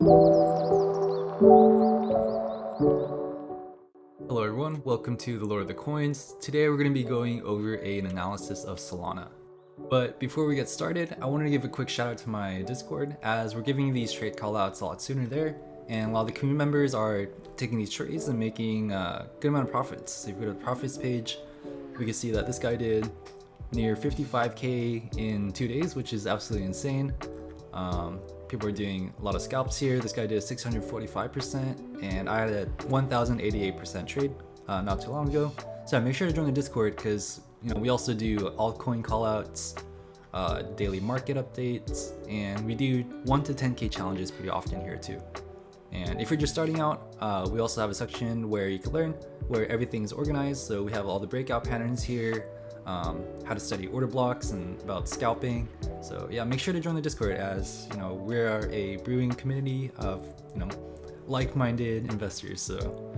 Hello everyone, welcome to the Lord of the Coins. Today we're going to be going over an analysis of Solana. But before we get started, I wanted to give a quick shout out to my Discord, as we're giving these trade callouts a lot sooner there, and a lot of the community members are taking these trades and making a good amount of profits. So if you go to the profits page, we can see that this guy did near 55k in 2 days, which is absolutely insane. People are doing a lot of scalps here. This guy did 645%, and I had a 1088% trade not too long ago. So make sure to join the Discord, because we also do altcoin callouts, daily market updates, and we do 1 to 10k challenges pretty often here too. And if you're just starting out, we also have a section where you can learn where everything's organized. So we have all the breakout patterns here, how to study order blocks, and about scalping. So yeah, make sure to join the Discord, as we are a brewing community of like-minded investors. So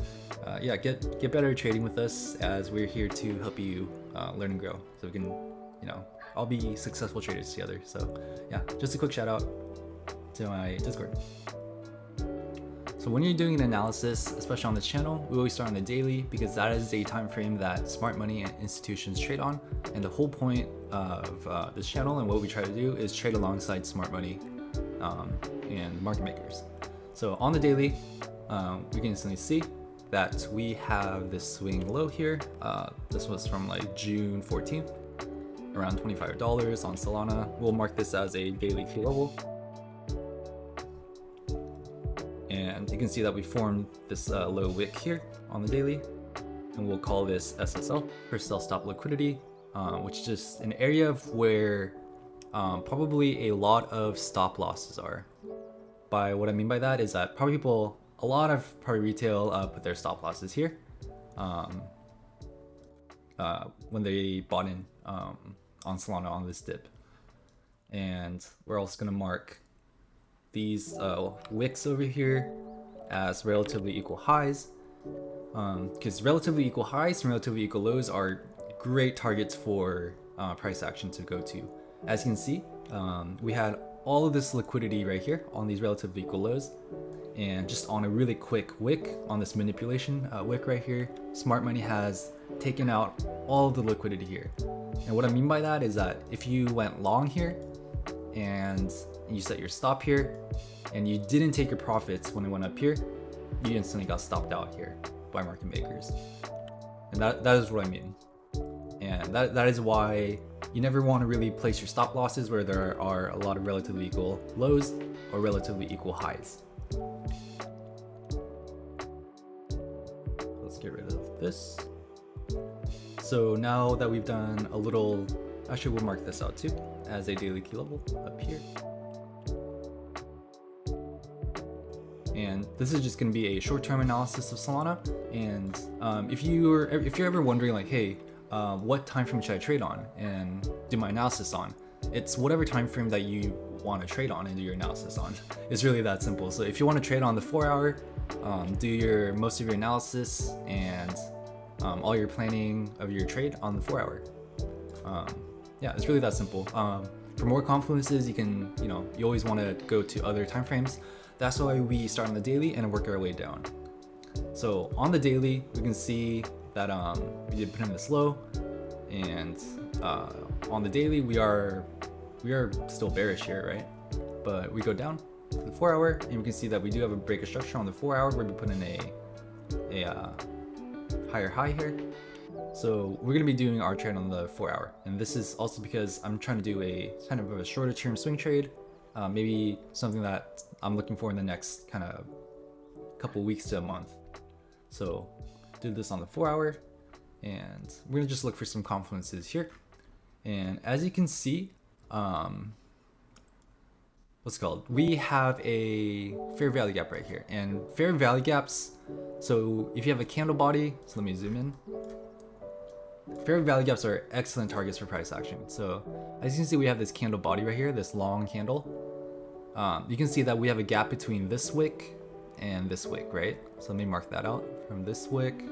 yeah, get better at trading with us, as we're here to help you learn and grow, so we can all be successful traders together. So yeah, just a quick shout out to my Discord. So when you're doing an analysis, especially on this channel, we always start on the daily, because that is a time frame that smart money and institutions trade on. And the whole point of this channel and what we try to do is trade alongside smart money and market makers. So on the daily, we can instantly see that we have this swing low here. This was from like June 14th, around $25 on Solana. We'll mark this as a daily key level. And you can see that we formed this low wick here on the daily, and we'll call this SSL, for sell stop liquidity, which is just an area of where probably a lot of stop losses are. By what I mean by that is that probably a lot of retail put their stop losses here when they bought in on Solana on this dip. And we're also going to mark these wicks over here as relatively equal highs, because relatively equal highs and relatively equal lows are great targets for price action to go to. As you can see, we had all of this liquidity right here on these relatively equal lows, and just on a really quick wick on this manipulation wick right here, smart money has taken out all of the liquidity here. And what I mean by that is that if you went long here and you set your stop here and you didn't take your profits when it went up here, you instantly got stopped out here by market makers. And that is what I mean. And that is why you never want to really place your stop losses where there are a lot of relatively equal lows or relatively equal highs. Let's get rid of this. So now that we've done a little, actually we'll mark this out too as a daily key level up here. And this is just going to be a short-term analysis of Solana. And if you're ever wondering like, hey, what time frame should I trade on and do my analysis on? It's whatever time frame that you want to trade on and do your analysis on. It's really that simple. So if you want to trade on the 4-hour, do most of your analysis and all your planning of your trade on the 4-hour. Yeah, it's really that simple. For more confluences, you can, you always want to go to other time frames. That's why we start on the daily and work our way down. So on the daily, we can see that we did put in this low, and on the daily we are still bearish here, right? But we go down to the 4-hour, and we can see that we do have a break of structure on the 4-hour where we put in a higher high here. So we're going to be doing our trade on the 4-hour, and this is also because I'm trying to do a kind of a shorter term swing trade, maybe something that I'm looking for in the next kind of couple weeks to a month. So do this on the 4-hour, and we're going to just look for some confluences here. And as you can see, we have a fair value gap right here, and fair value gaps, so if you have a candle body, so let me zoom in. Fair value gaps are excellent targets for price action. So as you can see, we have this candle body right here, this long candle. You can see that we have a gap between this wick and this wick, right? So let me mark that out, from this wick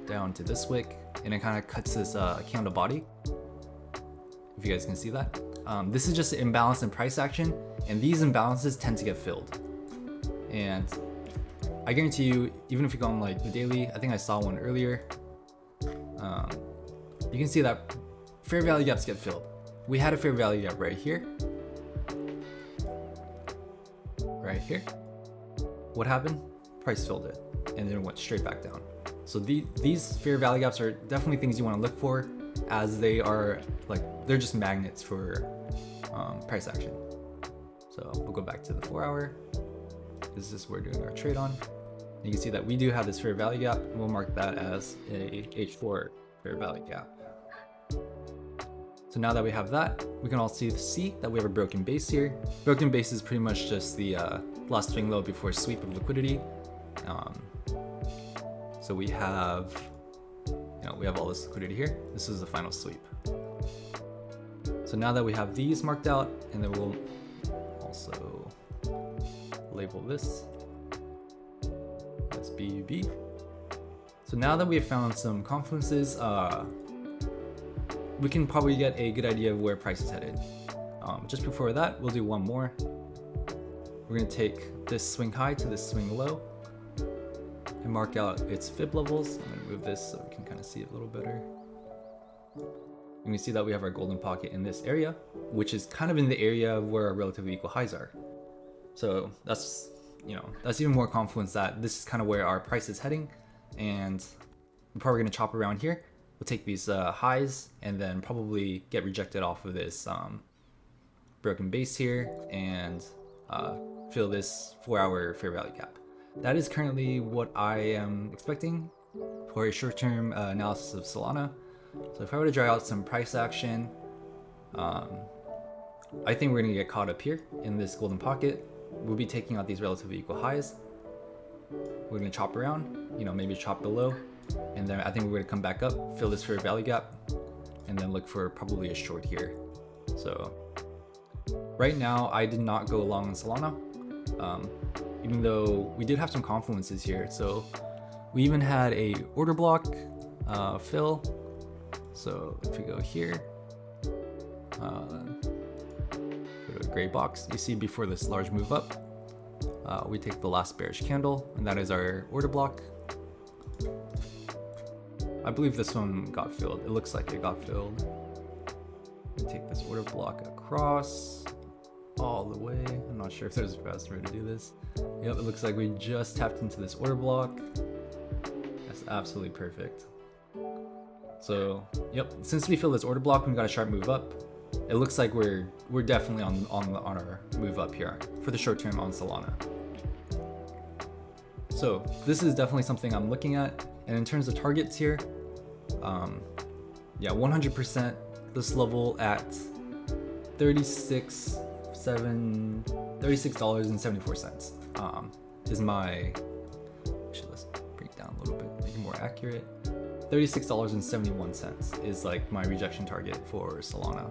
down to this wick, and it kind of cuts this candle body, if you guys can see that. This is just an imbalance in price action, and these imbalances tend to get filled. And I guarantee you, even if you go on like the daily, I think I saw one earlier, you can see that fair value gaps get filled. We had a fair value gap right here. Right here. What happened? Price filled it and then went straight back down. So these fair value gaps are definitely things you want to look for, as they are like, they're just magnets for price action. So we'll go back to the 4 hour. This is what we're doing our trade on. You can see that we do have this fair value gap, and we'll mark that as a H4 fair value gap. So now that we have that, we can also see that we have a broken base here. Broken base is pretty much just the last swing low before sweep of liquidity. So we have, we have all this liquidity here. This is the final sweep. So now that we have these marked out, and then we'll also label this as VWAP. So now that we have found some confluences, we can probably get a good idea of where price is headed. Just before that, we'll do one more. We're gonna take this swing high to this swing low and mark out its fib levels. I'm gonna move this so we can kind of see it a little better. And we see that we have our golden pocket in this area, which is kind of in the area where our relatively equal highs are. So that's, that's even more confluence that this is kind of where our price is heading. And we're probably gonna chop around here. We'll take these highs and then probably get rejected off of this broken base here and fill this 4 hour fair value gap. That is currently what I am expecting for a short-term analysis of Solana. So if I were to draw out some price action, I think we're gonna get caught up here in this golden pocket. We'll be taking out these relatively equal highs. We're gonna chop around, maybe chop below, and then I think we're gonna come back up, fill this fair value gap, and then look for probably a short here. So right now, I did not go long on Solana, even though we did have some confluences here. So we even had a order block fill. So if we go here, go to a gray box, you see before this large move up, we take the last bearish candle, and that is our order block. I believe this one got filled. It looks like it got filled. We take this order block across all the way. I'm not sure if there's a faster way to do this. Yep, it looks like we just tapped into this order block. That's absolutely perfect. So, yep, since we fill this order block, we got a sharp move up. It looks like we're definitely on our move up here for the short term on Solana. So this is definitely something I'm looking at. And in terms of targets here, yeah, 100% this level at $36.74 is my, actually let's break down a little bit, make it more accurate. $36.71 is like my rejection target for Solana.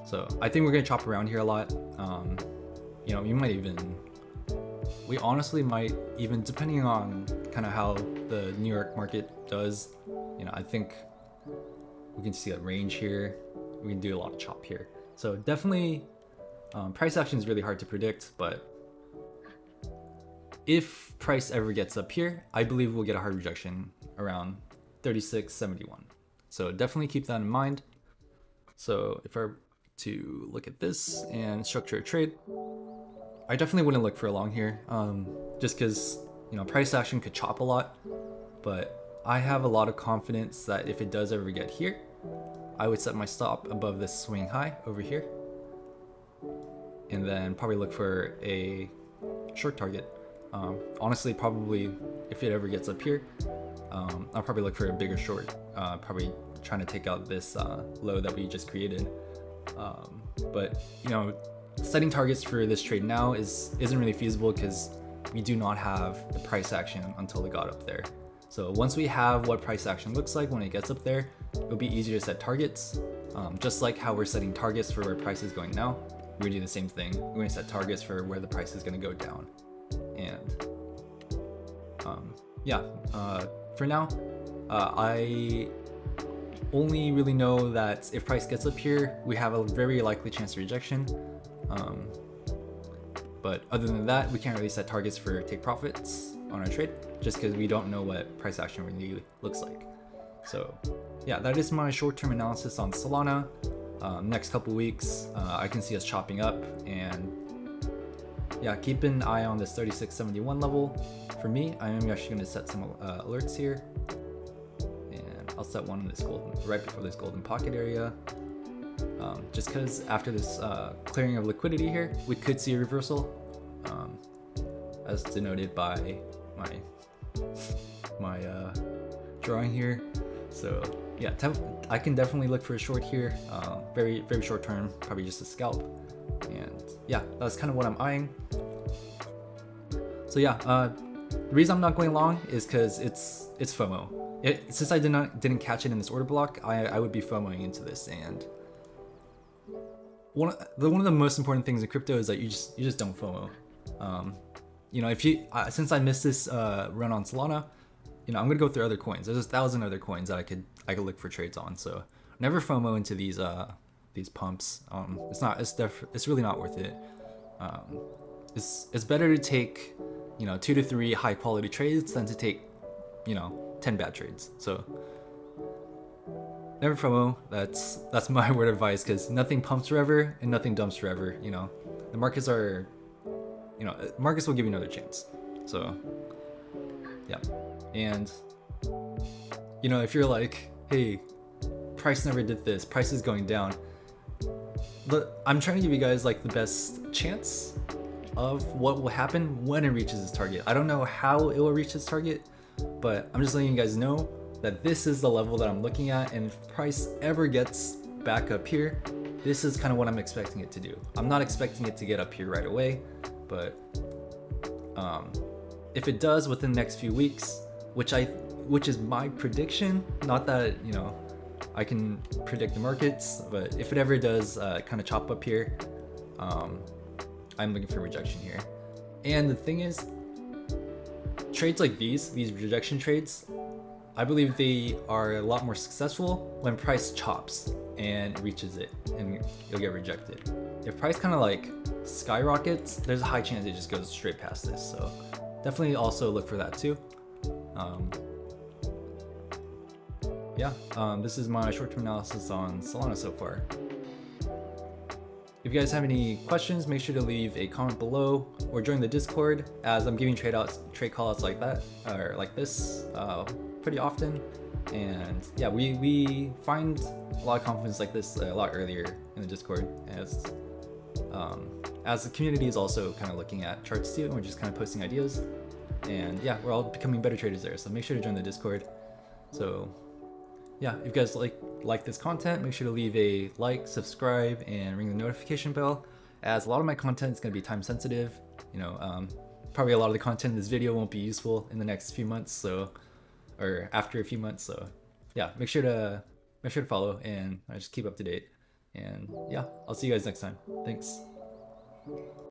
So I think we're gonna chop around here a lot. We honestly might even, depending on kind of how the New York market does, I think we can see a range here. We can do a lot of chop here. So definitely price action is really hard to predict, but if price ever gets up here, I believe we'll get a hard rejection around 36.71. So definitely keep that in mind. So if I were to look at this and structure a trade, I definitely wouldn't look for a long here, just because price action could chop a lot, but I have a lot of confidence that if it does ever get here, I would set my stop above this swing high over here, and then probably look for a short target. Honestly, probably if it ever gets up here, I'll probably look for a bigger short, probably trying to take out this low that we just created. But setting targets for this trade now isn't really feasible because we do not have the price action until it got up there. So once we have what price action looks like when it gets up there, it'll be easier to set targets. Just like how we're setting targets for where price is going now, we're gonna do the same thing. We're gonna set targets for where the price is gonna go down. And for now, I only really know that if price gets up here, we have a very likely chance of rejection. But other than that, we can't really set targets for take profits on our trade, just because we don't know what price action really looks like. So yeah, that is my short-term analysis on Solana. Next couple weeks, I can see us chopping up, and yeah, keep an eye on this 3671 level. For me, I am actually going to set some alerts here, and I'll set one in this right before this golden pocket area. Just because after this clearing of liquidity here, we could see a reversal, as denoted by my drawing here. So yeah, I can definitely look for a short here, very short term, probably just a scalp. And yeah, that's kind of what I'm eyeing. So yeah, the reason I'm not going long is because it's FOMO. Since I didn't catch it in this order block, I would be FOMOing into this. And one of the most important things in crypto is that you just don't FOMO. You know, since I missed this run on Solana, you know, I'm gonna go through other coins. There's 1,000 other coins that I could look for trades on. So never FOMO into these pumps. It's really not worth it. It's better to take, you know, 2 to 3 high quality trades than to take, you know, 10 bad trades. So never FOMO. That's my word of advice, because nothing pumps forever and nothing dumps forever. You know, the markets are, you know, markets will give you another chance. So yeah. And you know, if you're like, hey, price never did this, price is going down, but I'm trying to give you guys like the best chance of what will happen when it reaches its target. I don't know how it will reach its target, but I'm just letting you guys know that this is the level that I'm looking at, and if price ever gets back up here, this is kind of what I'm expecting it to do. I'm not expecting it to get up here right away, but if it does within the next few weeks, which is my prediction, not that, you know, I can predict the markets, but if it ever does kind of chop up here, I'm looking for rejection here. And the thing is, trades like these rejection trades, I believe they are a lot more successful when price chops and reaches it, and you'll get rejected. If price kind of like skyrockets, there's a high chance it just goes straight past this. So definitely also look for that too. This is my short-term analysis on Solana so far. If you guys have any questions, make sure to leave a comment below or join the Discord, as I'm giving trade callouts like that, or like this, pretty often. And yeah, we find a lot of confluences like this a lot earlier in the Discord, as the community is also kind of looking at charts too, and we're just kind of posting ideas. And yeah, we're all becoming better traders there, so make sure to join the Discord. So yeah, if you guys like this content, make sure to leave a like, subscribe, and ring the notification bell, as a lot of my content is going to be time sensitive. You know, probably a lot of the content in this video won't be useful in the next few months, or after a few months. So yeah, make sure to follow, and just keep up to date. And yeah, I'll see you guys next time. Thanks.